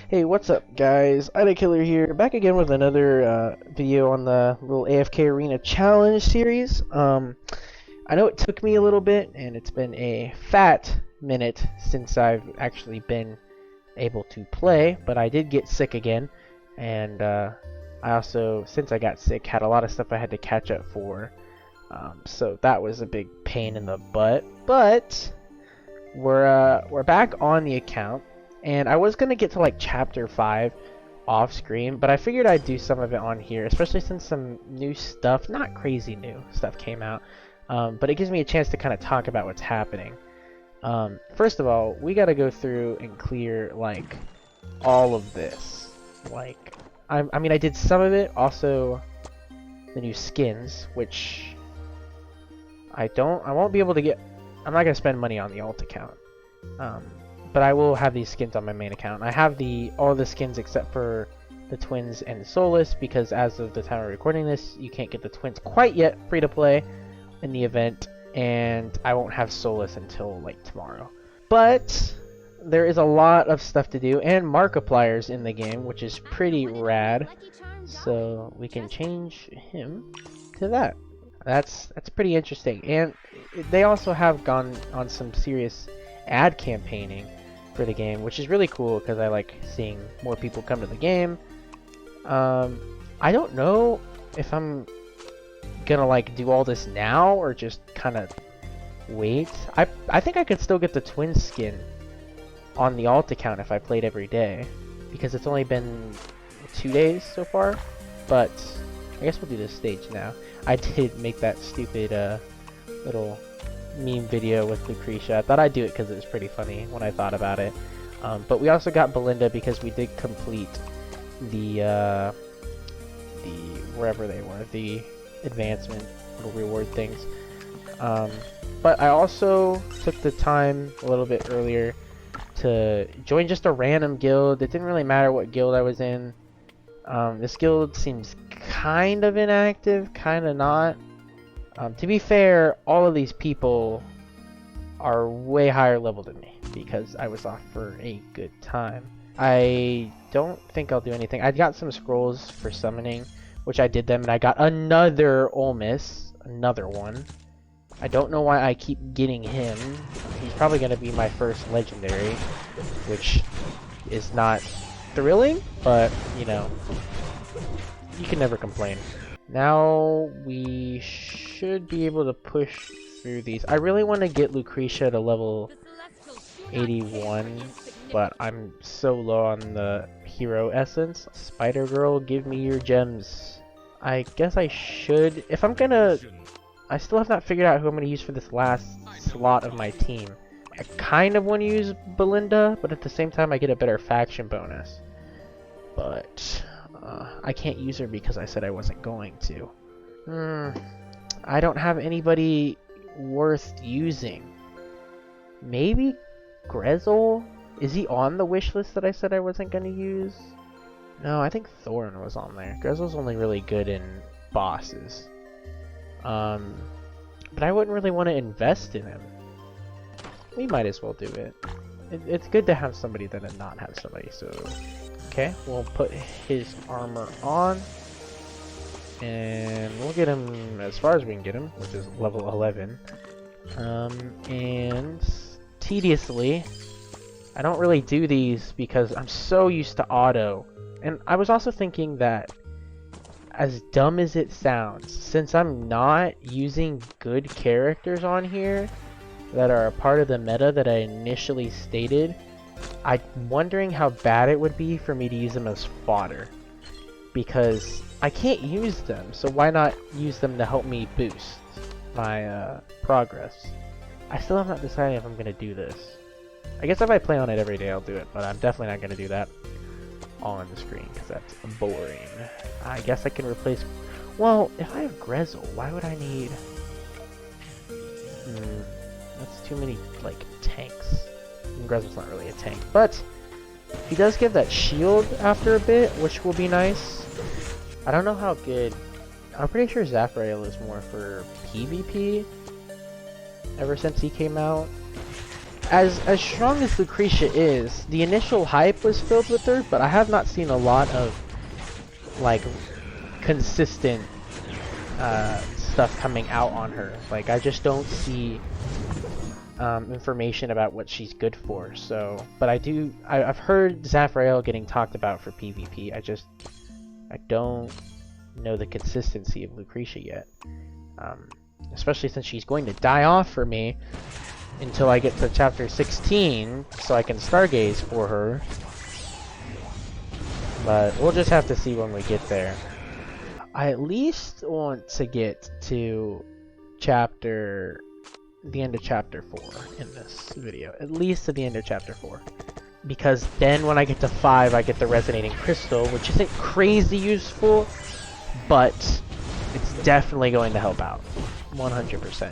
Hey, what's up, guys? Killer here, back again with another video on the little AFK Arena Challenge series. I know it took me a little bit, and it's been a fat minute since I've actually been able to play, but I did get sick again, and I also, since I got sick, had a lot of stuff I had to catch up for, so that was a big pain in the butt. But we're back on the account. And I was gonna get to like chapter 5 off screen, but I figured I'd do some of it on here, especially since some new stuff, not crazy new stuff, came out. But it gives me a chance to kind of talk about what's happening. First of all, we gotta go through and clear like all of this. Like, I mean, I did some of it. Also, the new skins, which I won't be able to get. I'm not gonna spend money on the alt account. But I will have these skins on my main account. I have all the skins except for the twins and the Solus, because as of the time of recording this, you can't get the twins quite yet free to play in the event, and I won't have Solus until like tomorrow. But there is a lot of stuff to do, and Markiplier's in the game, which is pretty rad. So we can change him to that. That's pretty interesting. And they also have gone on some serious ad campaigning for the game, which is really cool because I like seeing more people come to the game. I don't know if I'm gonna like do all this now or just kind of wait. I think I could still get the twin skin on the alt account if I played every day, because it's only been 2 days so far. But I guess we'll do this stage now. I did make that stupid little meme video with Lucretia. I thought I'd do it because it was pretty funny when I thought about it. But we also got Belinda because we did complete the wherever they were, the advancement little reward things. But I also took the time a little bit earlier to join just a random guild. It didn't really matter what guild I was in. This guild seems kind of inactive, kind of not. To be fair, all of these people are way higher level than me because I was off for a good time. I don't think I'll do anything. I got some scrolls for summoning, which I did them, and I got another Olmus, another one. I don't know why I keep getting him. He's probably going to be my first legendary, which is not thrilling, but, you know, you can never complain. Now we should be able to push through these. I really want to get Lucretia to level 81, but I'm so low on the hero essence. Spider Girl, give me your gems. I guess I should. If I'm gonna... I still have not figured out who I'm gonna use for this last slot of my team. I kind of want to use Belinda, but at the same time I get a better faction bonus. But... I can't use her because I said I wasn't going to. I don't have anybody worth using. Maybe Grezel? Is he on the wish list that I said I wasn't going to use? No, I think Thorn was on there. Grezel's only really good in bosses. But I wouldn't really want to invest in him. We might as well do it. It's good to have somebody than to not have somebody, so... Okay, we'll put his armor on, and we'll get him as far as we can get him, which is level 11. And tediously, I don't really do these because I'm so used to auto. And I was also thinking that, as dumb as it sounds, since I'm not using good characters on here that are a part of the meta that I initially stated, I'm wondering how bad it would be for me to use them as fodder, because I can't use them, so why not use them to help me boost my progress? I still have not decided if I'm going to do this. I guess if I play on it every day I'll do it, but I'm definitely not going to do that on the screen because that's boring. I guess I can replace... Well, if I have Grezel, why would I need... That's too many, like, tanks. Grezel's not really a tank, but he does give that shield after a bit, which will be nice. I don't know how good. I'm pretty sure Zafrael is more for PvP ever since he came out. as strong as Lucretia is, the initial hype was filled with her, but I have not seen a lot of like consistent stuff coming out on her. Like I just don't see information about what she's good for. So, but I've heard Zafrael getting talked about for PvP. I don't know the consistency of Lucretia yet. Especially since she's going to die off for me until I get to chapter 16, so I can stargaze for her. But we'll just have to see when we get there. I at least want to get to the end of chapter 4 in this video. At least to the end of chapter 4. Because then when I get to 5, I get the resonating crystal, which isn't crazy useful, but it's definitely going to help out. 100%.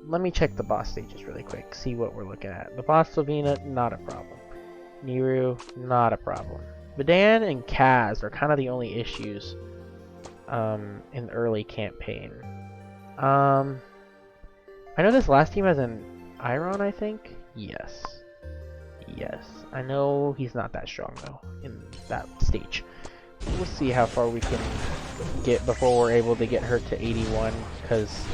Let me check the boss stages really quick, see what we're looking at. The boss Sylvina, not a problem. Niru, not a problem. Vidan and Kaz are kind of the only issues in the early campaign. I know this last team has an Iron, I think? Yes. Yes. I know he's not that strong, though, in that stage. We'll see how far we can get before we're able to get her to 81, because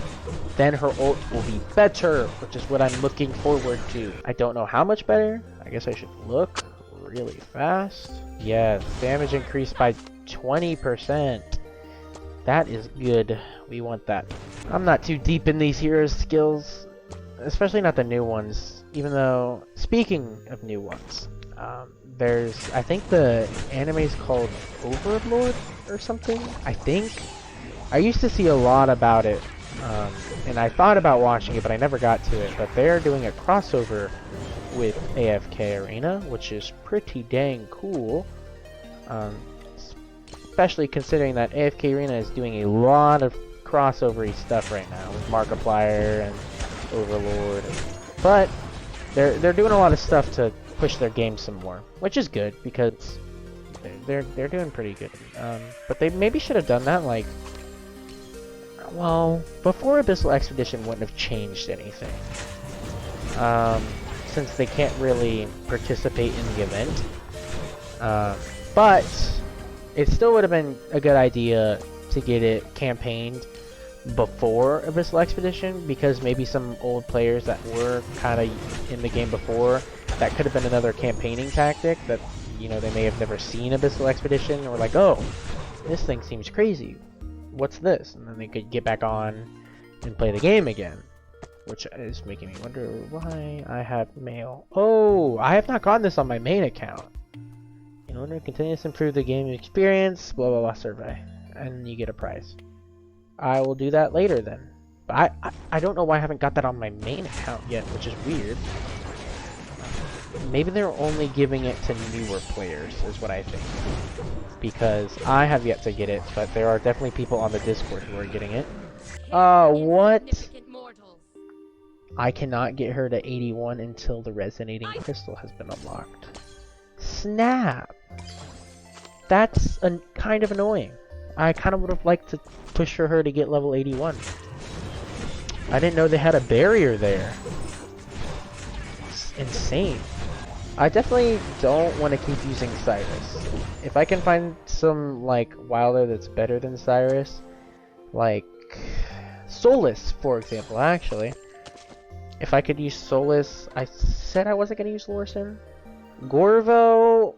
then her ult will be better, which is what I'm looking forward to. I don't know how much better. I guess I should look really fast. Yes, damage increased by 20%. That is good. We want that. I'm not too deep in these heroes' skills, especially not the new ones, even though, speaking of new ones, I think the anime is called Overlord or something, I think. I used to see a lot about it, and I thought about watching it, but I never got to it. But they're doing a crossover with AFK Arena, which is pretty dang cool. Especially considering that AFK Arena is doing a lot of crossover-y stuff right now with Markiplier and Overlord. But they're doing a lot of stuff to push their game some more, which is good because they're doing pretty good. But they maybe should have done that like, well, before Abyssal Expedition wouldn't have changed anything, since they can't really participate in the event. But it still would have been a good idea to get it campaigned before Abyssal Expedition, because maybe some old players that were kind of in the game before, that could have been another campaigning tactic that, you know, they may have never seen Abyssal Expedition, or like, oh, this thing seems crazy, what's this? And then they could get back on and play the game again, which is making me wonder why I have mail. Oh, I have not gotten this on my main account. In order to continuously improve the game experience, blah blah blah survey, and you get a prize. I will do that later then. But I don't know why I haven't got that on my main account yet, which is weird. Maybe they're only giving it to newer players, is what I think. Because I have yet to get it, but there are definitely people on the Discord who are getting it. What? I cannot get her to 81 until the resonating crystal has been unlocked. Snap! That's kind of annoying. I kind of would have liked to push for her to get level 81. I didn't know they had a barrier there. It's insane. I definitely don't want to keep using Cyrus. If I can find some, like, Wilder that's better than Cyrus, like Solus, for example, actually. If I could use Solus, I said I wasn't going to use Lorson. Gorvo,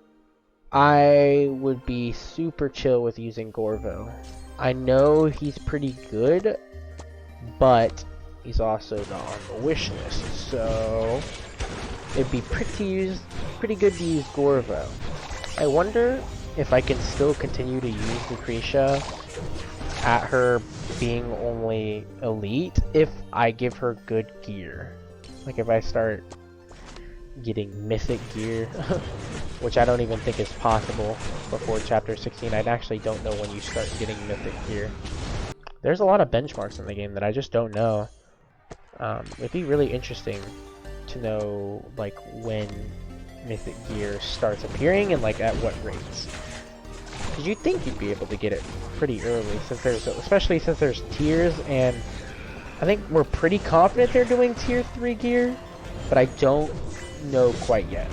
I would be super chill with using Gorvo. I know he's pretty good, but he's also not on the wish list, so it'd be pretty good to use Gorvo. I wonder if I can still continue to use Lucretia at her being only elite if I give her good gear. Like if I start getting mythic gear, which I don't even think is possible before chapter 16. I actually don't know when you start getting mythic gear. There's a lot of benchmarks in the game that I just don't know. It'd be really interesting to know like when mythic gear starts appearing and like at what rates. Because you'd think you'd be able to get it pretty early, especially since there's tiers, and I think we're pretty confident they're doing tier 3 gear, but I don't know quite yet.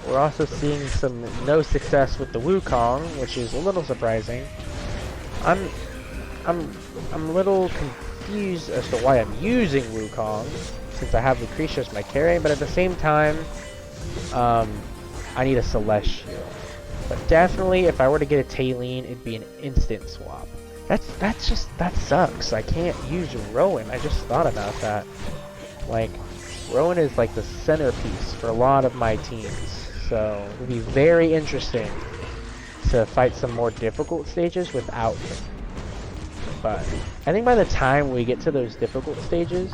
We're also seeing some no success with the Wukong, which is a little surprising. I'm a little confused as to why I'm using Wukong, since I have Lucretia as my carry, but at the same time, I need a Celestial. But definitely, if I were to get a Tailene, it'd be an instant swap. That sucks. I can't use Rowan. I just thought about that. Like, Rowan is like the centerpiece for a lot of my teams. So, it would be very interesting to fight some more difficult stages without him. But I think by the time we get to those difficult stages,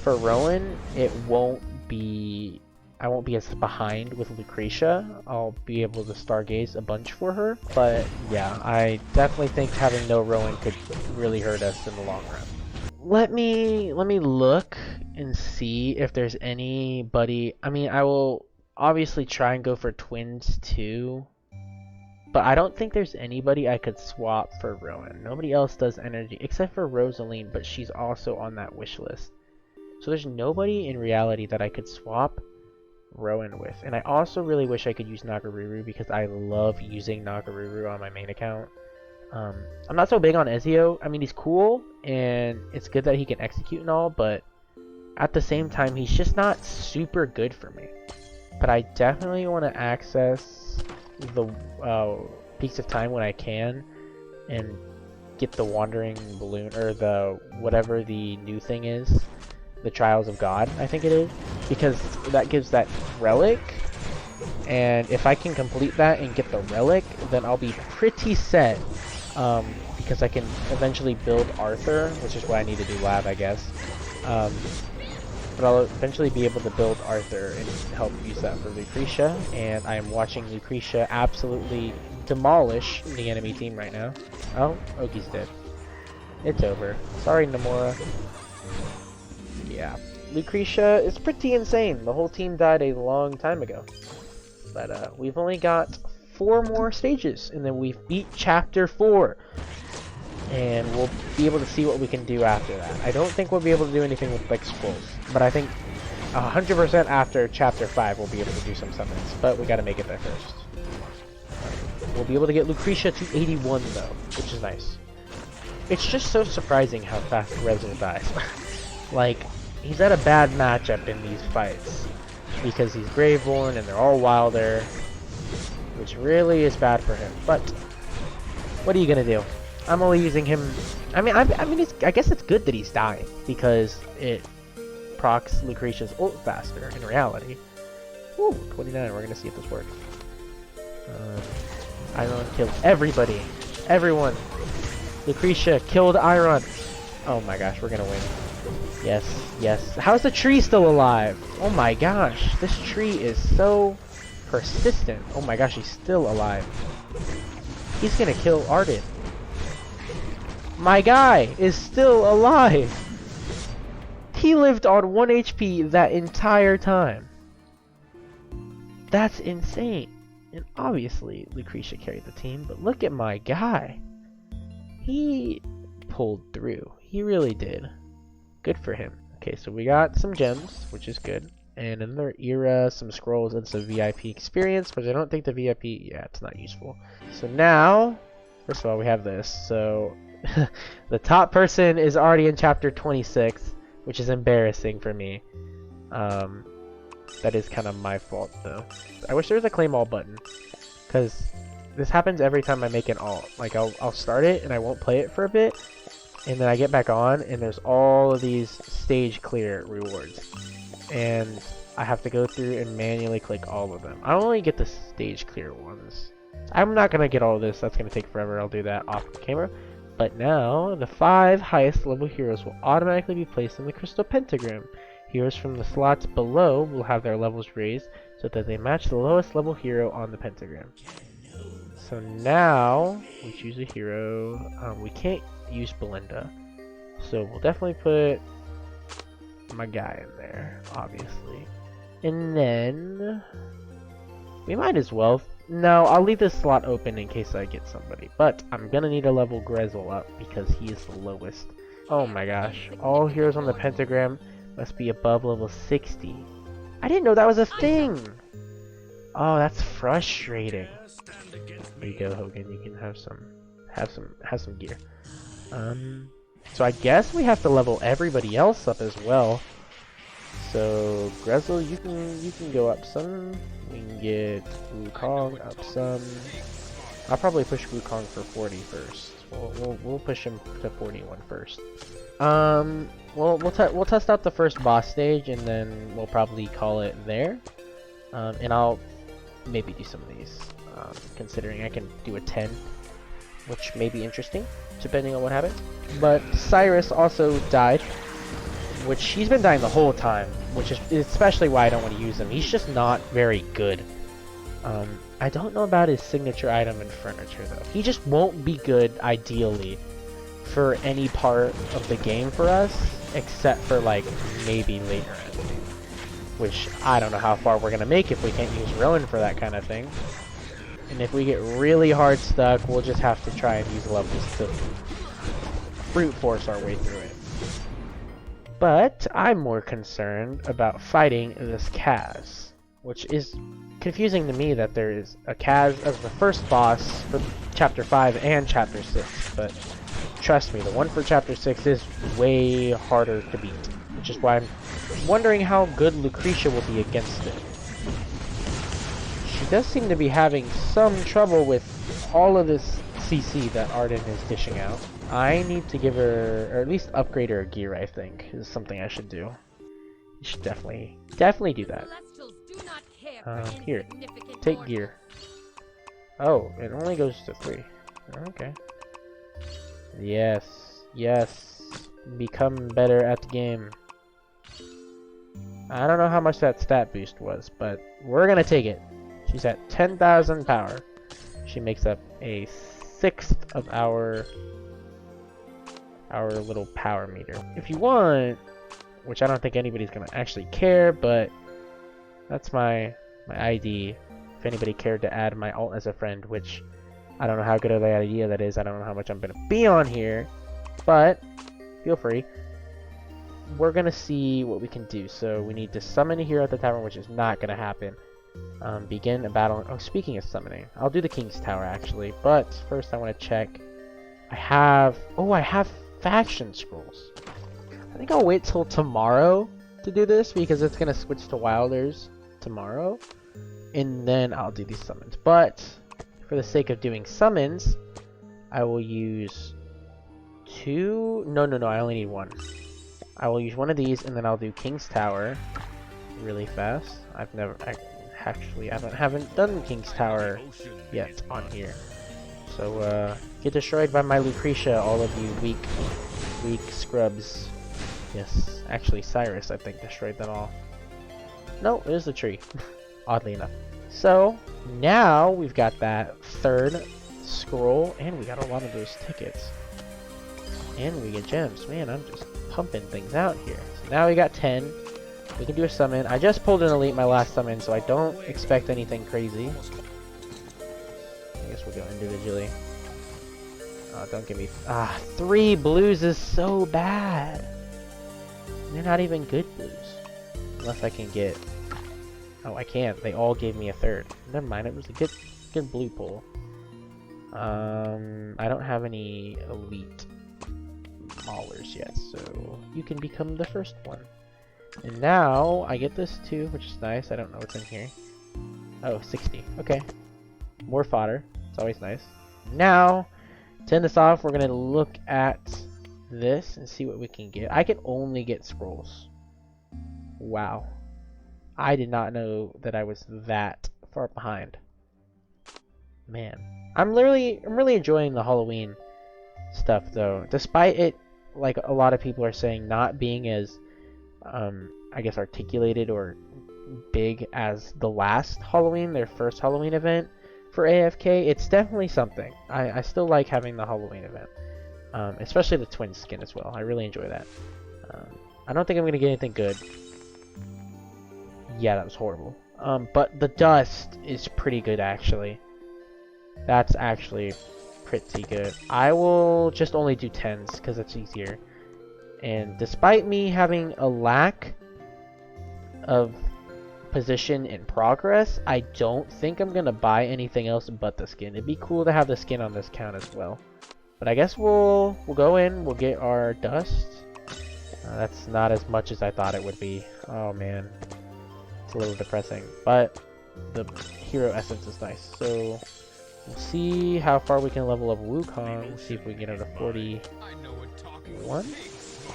for Rowan, I won't be as behind with Lucretia. I'll be able to stargaze a bunch for her. But yeah, I definitely think having no Rowan could really hurt us in the long run. Let me look and see if there's anybody. I mean, I will obviously try and go for twins too. But I don't think there's anybody I could swap for Rowan. Nobody else does energy except for Rosaline, but she's also on that wish list. So there's nobody in reality that I could swap Rowan with. And I also really wish I could use Nagaruru because I love using Nagaruru on my main account. I'm not so big on Ezio. I mean, he's cool and it's good that he can execute and all, but at the same time, he's just not super good for me. But I definitely want to access the Peaks of Time when I can and get the Wandering Balloon, or the whatever the new thing is, the Trials of God, I think it is, because that gives that relic, and if I can complete that and get the relic, then I'll be pretty set, because I can eventually build Arthur, which is what I need to do lab, I guess. But I'll eventually be able to build Arthur and help use that for Lucretia, and I am watching Lucretia absolutely demolish the enemy team right now. Oh, Oki's dead. It's over. Sorry, Nomura. Yeah, Lucretia is pretty insane. The whole team died a long time ago. But we've only got 4 more stages, and then we've beat Chapter 4. And we'll be able to see what we can do after that. I don't think we'll be able to do anything with like scrolls, but I think 100% after Chapter 5 we'll be able to do some summons, but we gotta make it there first. We'll be able to get Lucretia to 81 though, which is nice. It's just so surprising how fast Rezo dies. Like, he's at a bad matchup in these fights, because he's Graveborn and they're all Wilder, which really is bad for him, but what are you gonna do? I'm only using him. I mean, I guess it's good that he's dying because it procs Lucretia's ult faster. In reality, ooh, 29. We're gonna see if this works. Iron killed everybody, everyone. Lucretia killed Iron. Oh my gosh, we're gonna win. Yes, yes. How's the tree still alive? Oh my gosh, this tree is so persistent. Oh my gosh, he's still alive. He's gonna kill Arden. My guy is still alive! He lived on 1 HP that entire time. That's insane. And obviously, Lucretia carried the team, but look at my guy. He pulled through. He really did. Good for him. Okay, so we got some gems, which is good. And another era, some scrolls, and some VIP experience, which I don't think the VIP, yeah, it's not useful. So now, first of all, we have this. So the top person is already in chapter 26, which is embarrassing for me. That is kind of my fault though. I wish there was a claim all button, because this happens every time I make an alt. Like I'll start it and I won't play it for a bit, and then I get back on and there's all of these stage clear rewards, and I have to go through and manually click all of them. I only get the stage clear ones. I'm not gonna get all of this. That's gonna take forever. I'll do that off camera. But now, the 5 highest level heroes will automatically be placed in the crystal pentagram. Heroes from the slots below will have their levels raised so that they match the lowest level hero on the pentagram. So now, we choose a hero. We can't use Belinda, so we'll definitely put my guy in there, obviously. And then, we might as well. No, I'll leave this slot open in case I get somebody. But I'm gonna need to level Grezel up because he is the lowest. Oh my gosh. All heroes on the pentagram must be above level 60. I didn't know that was a thing. Oh, that's frustrating. There you go, Hogan. You can have some gear. So I guess we have to level everybody else up as well. So Grezel, you can go up some. We can get Wukong up some. I'll probably push Wukong for 40 first. We'll push him to 41 first. We'll test out the first boss stage and then we'll probably call it there. And I'll maybe do some of these. Considering I can do a 10, which may be interesting, depending on what happens. But Cyrus also died, which he's been dying the whole time, which is especially why I don't want to use him. He's just not very good. I don't know about his signature item and furniture though. He just won't be good ideally for any part of the game for us, except for like maybe later end, which I don't know how far we're gonna make if we can't use Rowan for that kind of thing. And if we get really hard stuck, we'll just have to try and use levels to brute force our way through it. But I'm more concerned about fighting this Kaz, which is confusing to me that there is a Kaz as the first boss for Chapter 5 and Chapter 6, but trust me, the one for Chapter 6 is way harder to beat, which is why I'm wondering how good Lucretia will be against it. She does seem to be having some trouble with all of this CC that Arden is dishing out. I need to give her, or at least upgrade her gear, I think, is something I should do. You should definitely do that. Here, take gear. Oh, it only goes to 3. Okay. Yes, become better at the game. I don't know how much that stat boost was, but we're gonna take it. She's at 10,000 power. She makes up a 1/6 of our little power meter. If you want, which I don't think anybody's gonna actually care, but that's my ID. If anybody cared to add my alt as a friend, which I don't know how good of an idea that is. I don't know how much I'm gonna be on here, but feel free. We're gonna see what we can do. So we need to summon here at the tavern, which is not gonna happen. Begin a battle. Oh, speaking of summoning, I'll do the King's Tower actually, but first I want to check. I have faction scrolls. I think I'll wait till tomorrow to do this because it's gonna switch to Wilders tomorrow, and then I'll do these summons. But for the sake of doing summons, I will use 2. No, I only need 1. I will use one of these, and then I'll do King's Tower really fast. I haven't done King's Tower yet on here. So get destroyed by my Lucretia, all of you weak scrubs. Yes, actually Cyrus I think destroyed them all. No, it is the tree. Oddly enough. So now we've got that 3rd scroll, and we got a lot of those tickets. And we get gems. Man, I'm just pumping things out here. So now we got 10. We can do a summon. I just pulled an elite my last summon, so I don't expect anything crazy. I guess we'll go individually. Oh, don't give me... 3 blues is so bad. They're not even good blues. Unless I can get... Oh, I can't. They all gave me a 3rd. Never mind, it was a good blue pull. I don't have any elite maulers yet, so you can become the first one. And now I get this too, which is nice. I don't know what's in here. Oh, 60. Okay. More fodder. It's always nice. Now, to end this off, we're going to look at this and see what we can get. I can only get scrolls. Wow. I did not know that I was that far behind. Man. I'm really enjoying the Halloween stuff though. Despite it, like a lot of people are saying, not being as I guess articulated or big as the last Halloween, their first Halloween event for AFK, it's definitely something. I still like having the Halloween event, especially the twin skin as well. I really enjoy that. I don't think I'm gonna get anything good. Yeah, that was horrible. But the dust is pretty good actually. That's actually pretty good. I will just only do 10s because it's easier. And despite me having a lack of position in progress, I don't think I'm gonna buy anything else but the skin. It'd be cool to have the skin on this count as well. But I guess we'll go in, we'll get our dust. That's not as much as I thought it would be. Oh man, it's a little depressing. But the hero essence is nice. So we'll see how far we can level up Wukong. We'll see if we can get out of 41.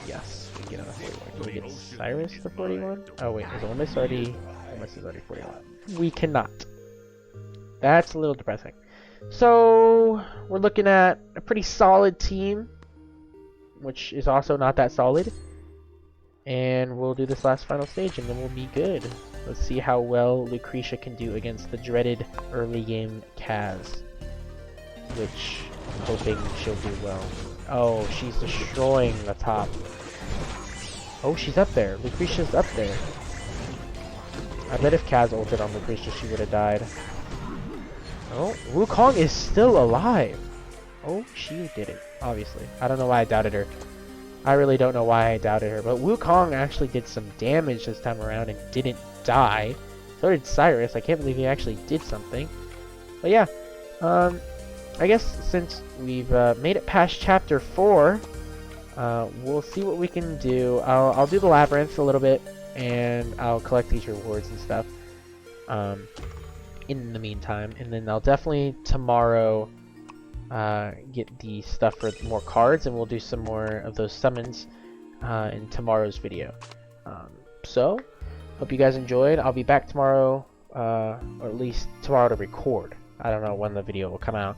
Yes, we can get out of 41. Can we get Cyrus to 41? Oh wait, is Omis already? Omis is already 41. We cannot. That's a little depressing. So we're looking at a pretty solid team, which is also not that solid. And we'll do this last final stage and then we'll be good. Let's see how well Lucretia can do against the dreaded early game Kaz, which I'm hoping she'll do well. Oh, she's destroying the top. Oh, she's up there. Lucretia's up there. I bet if Kaz ulted on Lucretia, she would have died. Oh, Wukong is still alive. Oh, she did it, obviously. I don't know why I doubted her. I really don't know why I doubted her. But Wukong actually did some damage this time around and didn't die. So did Cyrus. I can't believe he actually did something. But yeah, I guess since we've made it past chapter 4, we'll see what we can do. I'll do the labyrinth a little bit, and I'll collect these rewards and stuff in the meantime. And then I'll definitely tomorrow get the stuff for more cards, and we'll do some more of those summons in tomorrow's video. So, hope you guys enjoyed. I'll be back tomorrow, or at least tomorrow to record. I don't know when the video will come out.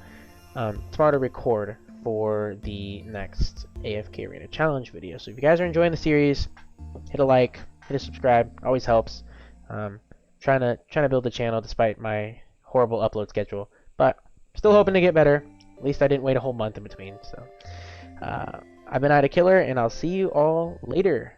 Tomorrow to record for the next AFK Arena Challenge video. So if you guys are enjoying the series, hit a like, hit a subscribe. Always helps. Trying to build the channel despite my horrible upload schedule, but still hoping to get better. At least I didn't wait a whole month in between. So I've been AFK, and I'll see you all later.